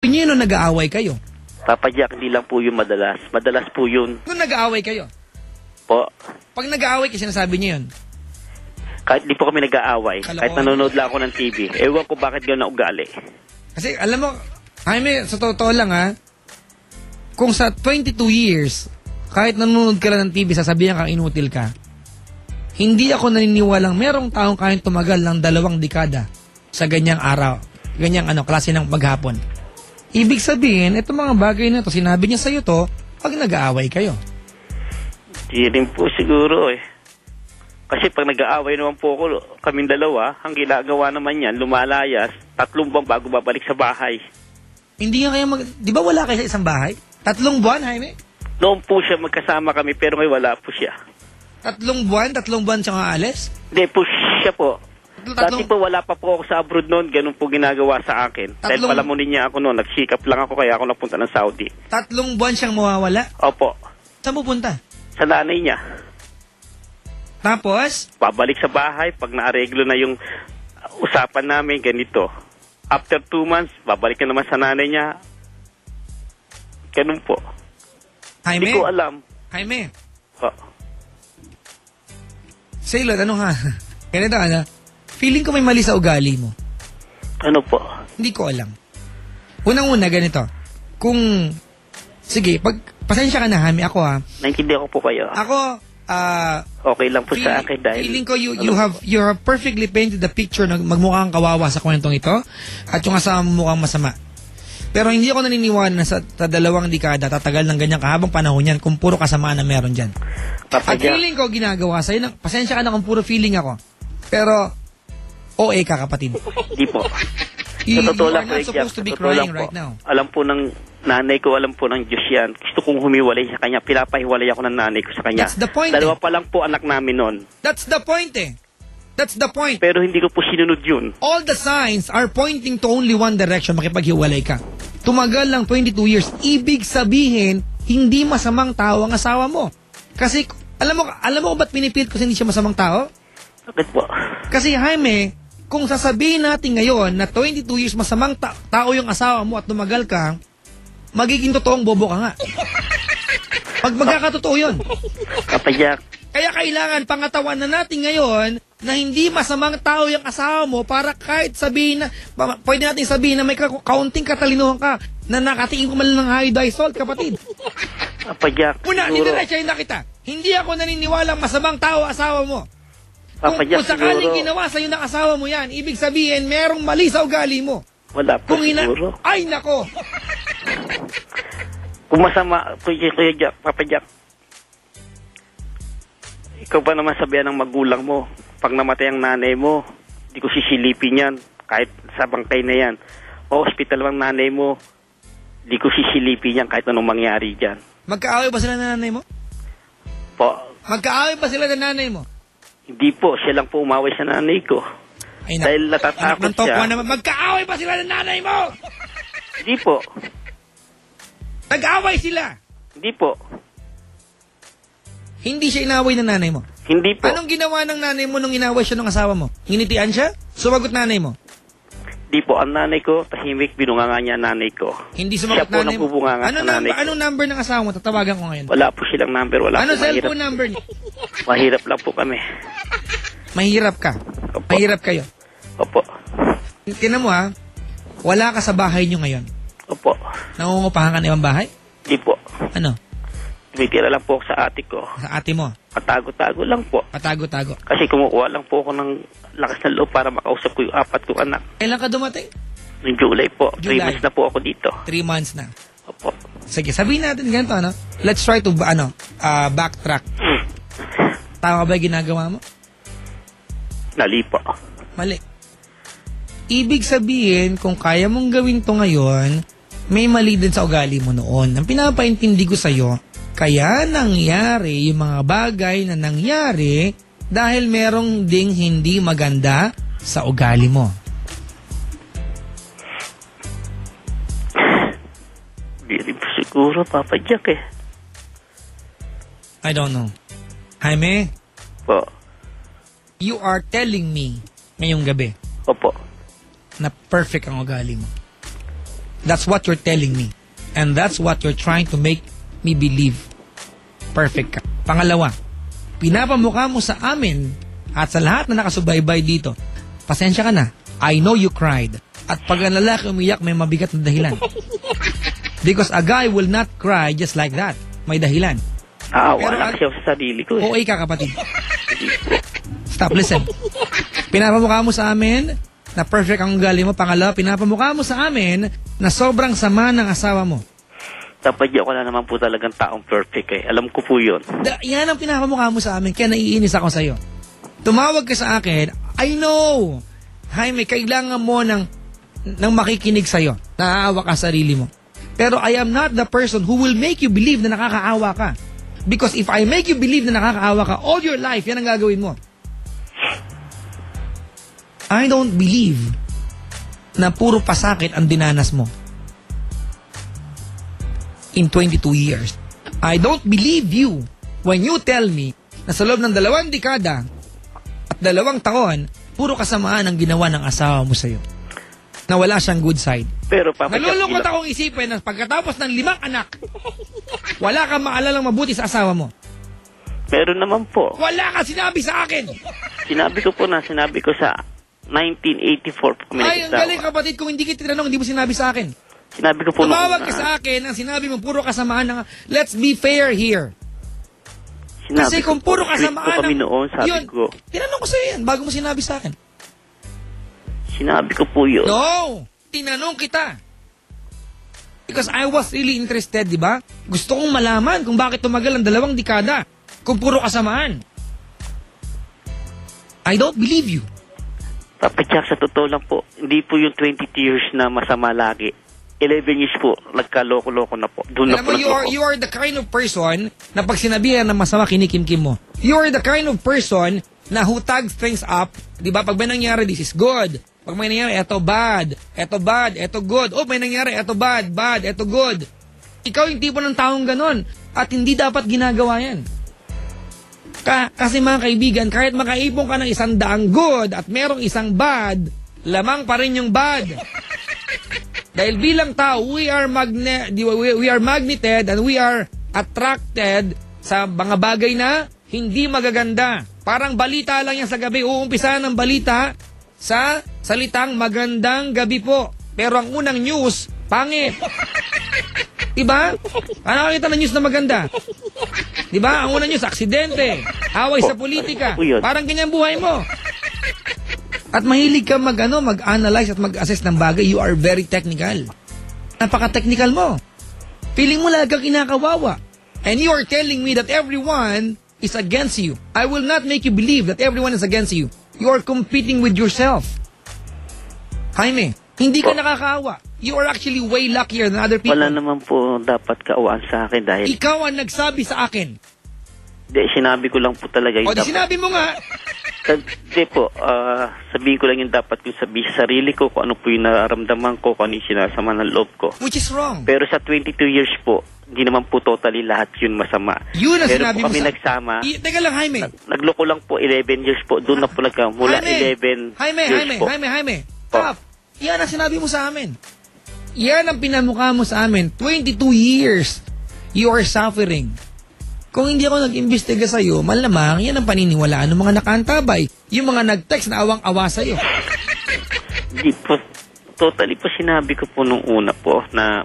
Niyo nung nag-aaway kayo? Papa Jack, hindi lang po yung madalas. Madalas po yun. Nung nag-aaway kayo? Po. Pag nag-aaway kayo, sinasabi niyo yun? Kahit di po kami nag-aaway. Kalokohan. Kahit nanonood lang ako ng TV. Ewan ko bakit gano'n na ugali. Kasi alam mo, Jaime, sa totoo lang kung sa 22 years, kahit nanonood ka lang ng TV, sasabihan kang inutil ka, hindi ako naniniwalang merong taong kayang tumagal ng 2 dekada sa ganyang araw, ganyang klase ng maghapon. Ibig sabihin, itong mga bagay na to, sinabi niya sa'yo to, pag nag-aaway kayo. Di rin po siguro eh. Kasi pag nag-aaway naman po ako, kaming dalawa, ang ginagawa naman yan, lumalayas, 3 buwan bago babalik sa bahay. Hindi nga kayo di ba wala kayo sa isang bahay? 3 buwan, Jaime? Noon po siya magkasama kami, pero ngayon wala po siya. 3 buwan siya nga alis? Hindi po siya po. Dati po wala pa po ako sa abroad noon, ganun po ginagawa sa akin. Dahil palamunin niya ako noon, nagsikap lang ako kaya ako napunta ng Saudi. 3 buwan siyang mawawala? Opo. Saan pupunta? Sa nanay niya. Tapos? Pabalik sa bahay, pag naareglo na yung usapan namin, ganito. After 2 months, babalik na naman sa nanay niya. Ganun po. Jaime? Hindi ko alam. Jaime? Oh. Sailor, ganito feeling ko may mali sa ugali mo. Ano po? Hindi ko alam. Unang-una, ganito. Sige, pasensya ka na, Jaime, ako Naintindihan ko po kayo. Ako, okay lang po sa akin dahil... Feeling ko you have perfectly painted the picture na magmukhang kawawa sa kwentong ito at yung asawa mo mukhang masama. Pero hindi ako naniniwala na sa 2 dekada tatagal ng ganyang kahabang panahon yan kung puro kasamaan na meron dyan. At feeling ko ginagawa sa'yo, pasensya ka na kung puro feeling ako. Pero, OA ka, kapatid. Hindi po. You are not supposed to be crying right now. Alam po ng nanay ko, alam po ng Diyos yan. Gusto kong humiwalay sa kanya. Pinapahiwalay ako ng nanay ko sa kanya. That's the point. 2 pa lang po anak namin noon. That's the point That's the point. Pero hindi ko po sinunod yun. All the signs are pointing to only one direction, makipaghiwalay ka. Tumagal lang 22 years. Ibig sabihin, hindi masamang tao ang asawa mo. Kasi, alam mo ba't pinipilit ko hindi siya masamang tao? Bakit po? Kasi Jaime, kung sasabihin natin ngayon na 22 years masamang tao yung asawa mo at tumagal ka, magiging totoong bobo ka nga. Pag magkakatotoo yun. Kapayak. Kaya kailangan pangatawan na natin ngayon na hindi masamang tao yung asawa mo para kahit sabihin na, pwede natin sabihin na may kaunting katalinuhan ka na nakatingin ko man lang ng iodized salt, kapatid. Kapayak. Una, niniresyahin na kita. Hindi ako naniniwalang masamang tao asawa mo. Kung sakaling ginawa sa'yo ng asawa mo yan, ibig sabihin, merong mali sa ugali mo. Wala po siguro. Ay, nako! Kung masama, Kuya Jack, Papa Jack, ikaw ba naman sabihan ng magulang mo, pag namatay ang nanay mo, di ko sisilipin yan, kahit sa bangkay na yan. O hospital ang nanay mo, di ko sisilipin yan kahit anong mangyari dyan. Magkaaway ba sila ng nanay mo? Po. Magkaaway ba sila ng nanay mo? Hindi po, siya lang po umaway sa nanay ko. Ay, dahil natatakot siya. Magkaaway ba sila ng nanay mo? Hindi po. Nag-away sila? Hindi po. Hindi siya inaway ng nanay mo? Hindi po. Anong ginawa ng nanay mo nung inaway siya ng asawa mo? Hinitian siya? Sumagot nanay mo? Hindi po. Ang nanay ko, tahimik, binunganga niya ang nanay ko. Hindi sumagot nanay mo? Anong number ng asawa mo? Tatawagan ko ngayon. Wala po silang number. Ano cellphone number niya? Mahirap lang po kami. Mahirap ka? Opo. Mahirap kayo? Opo. Tingnan mo wala ka sa bahay niyo ngayon? Opo. Nangungupahan ka na ibang bahay? Hindi po. Ano? Tumitira lang po ako sa ate ko. Sa ate mo? Patago-tago lang po. Patago-tago? Kasi kumukuha lang po ako ng lakas ng loob para makausap ko yung 4 kong anak. Kailan ka dumating? Noong July po. 3 months na po ako dito. 3 months na? Opo. Sige, sabihin natin ganito, Let's try to, backtrack. Tama ba yung ginagawa mo? Mali po. Mali. Ibig sabihin, kung kaya mong gawin to ngayon, may mali din sa ugali mo noon. Ang pinapaintindi ko sa'yo, kaya nangyari yung mga bagay na nangyari dahil merong ding hindi maganda sa ugali mo. Hindi rin po siguro, Papa Jack I don't know. Jaime? Po. You are telling me ngayong gabi Opo. na perfect ang ugali mo. That's what you're telling me. And that's what you're trying to make me believe. Perfect ka. Pangalawa, pinapamukha mo sa amin at sa lahat na nakasubaybay dito, pasensya ka na. I know you cried. At pag ang lalaki umiyak, may mabigat na dahilan. Because a guy will not cry just like that. May dahilan. Wala kasi ako sa sarili ko. Okay ka, kapatid. Stop, listen. Pinapamukha mo sa amin na perfect ang ugali mo. Pangalawa, pinapamukha mo sa amin na sobrang sama ng asawa mo. Dapat di ako na naman po talagang taong perfect eh. Alam ko po yun. Yan ang pinapamukha mo sa amin, kaya naiinis ako sa'yo. Tumawag ka sa akin, I know, Jaime, kailangan mo ng makikinig sa'yo. Naaawa ka sa sarili mo. Pero I am not the person who will make you believe na nakakaawa ka. Because if I make you believe na nakakaawa ka, all your life, yan ang gagawin mo. I don't believe na puro pasakit ang dinanas mo in 22 years. I don't believe you when you tell me na sa loob ng 2 dekada at 2 taon, puro kasamaan ang ginawa ng asawa mo sa'yo. Na wala siyang good side. Pero nalulungkot akong isipin na pagkatapos ng 5 anak, wala kang maalalang mabuti sa asawa mo. Meron naman po. Wala ka sinabi sa akin. Sinabi ko sa 1984 po kami nagkita. Ay, ang galing kapatid, kung hindi kita tinanong, hindi mo sinabi sa akin. Sinabi ko po tumawag ka sa akin, ang sinabi mo, puro kasamaan ng, let's be fair here. Kasi kung puro kasamaan kami noon, sabi yun, ko. Tinanong ko sa'yo yan, bago mo sinabi sa akin. Sinabi ko po yun. No! Tinanong kita. Because I was really interested, di ba? Gusto kong malaman kung bakit tumagal ang 2 dekada. Kung puro kasamaan. I don't believe you. Papatyak, sa totoo lang po, hindi po yung 22 years na masama lagi. 11 years po, nagkaloko-loko na po. Doon na po you are the kind of person na pag sinabihan na masama, kinikimkim mo. You are the kind of person na who tags things up. Di ba? Pag may nangyari, this is good. Pag may nangyari, eto bad. Eto bad, eto good. Oh, may nangyari, eto bad, bad, eto good. Ikaw yung tipo ng taong ganon. At hindi dapat ginagawa yan. Kasi mga kaibigan, kahit makaipon ka ng 100 good at merong 1 bad, lamang pa rin yung bad. Dahil bilang tao, we are magneted and we are attracted sa mga bagay na hindi magaganda. Parang balita lang yan sa gabi. Uumpisa ng balita sa salitang magandang gabi po. Pero ang unang news, pangit. Diba? Ano nakita ng news na maganda? Diba? Ang unang news, aksidente, away sa politika. Parang ganyan buhay mo. At mahilig ka mag-analyze at mag-assess ng bagay. You are very technical. Napaka-technical mo. Feeling mo lagi kang kinakawawa. And you are telling me that everyone is against you. I will not make you believe that everyone is against you. You are competing with yourself. Jaime, hindi ka nakakaawa. You are actually way luckier than other people. Wala naman po dapat kaawaan sa akin dahil... Ikaw ang nagsabi sa akin. Hindi, sinabi ko lang po talaga yung dapat... sinabi mo nga. Hindi po, sabihin ko lang yung dapat yung sabihin sa sarili ko, kung ano po yung nararamdaman ko, kung ano yung sinasama ng loob ko. Which is wrong. Pero sa 22 years po, hindi naman po totally lahat yun masama. Yun ang pero sinabi po kami mo nagsama. Teka lang, Jaime. Nagloko lang po 11 years po. Doon na po mula 11 years po. Jaime. Stop. Yan ang sinabi mo sa amin. Yan ang pinamukha mo sa amin. 22 years you are suffering. Kung hindi ako nag-imbestiga sa'yo, malamang yan ang paniniwalaan ng mga nakaantabay. Yung mga nag-text na awang-awa sa'yo. Hindi po. Totally po sinabi ko po nung una po na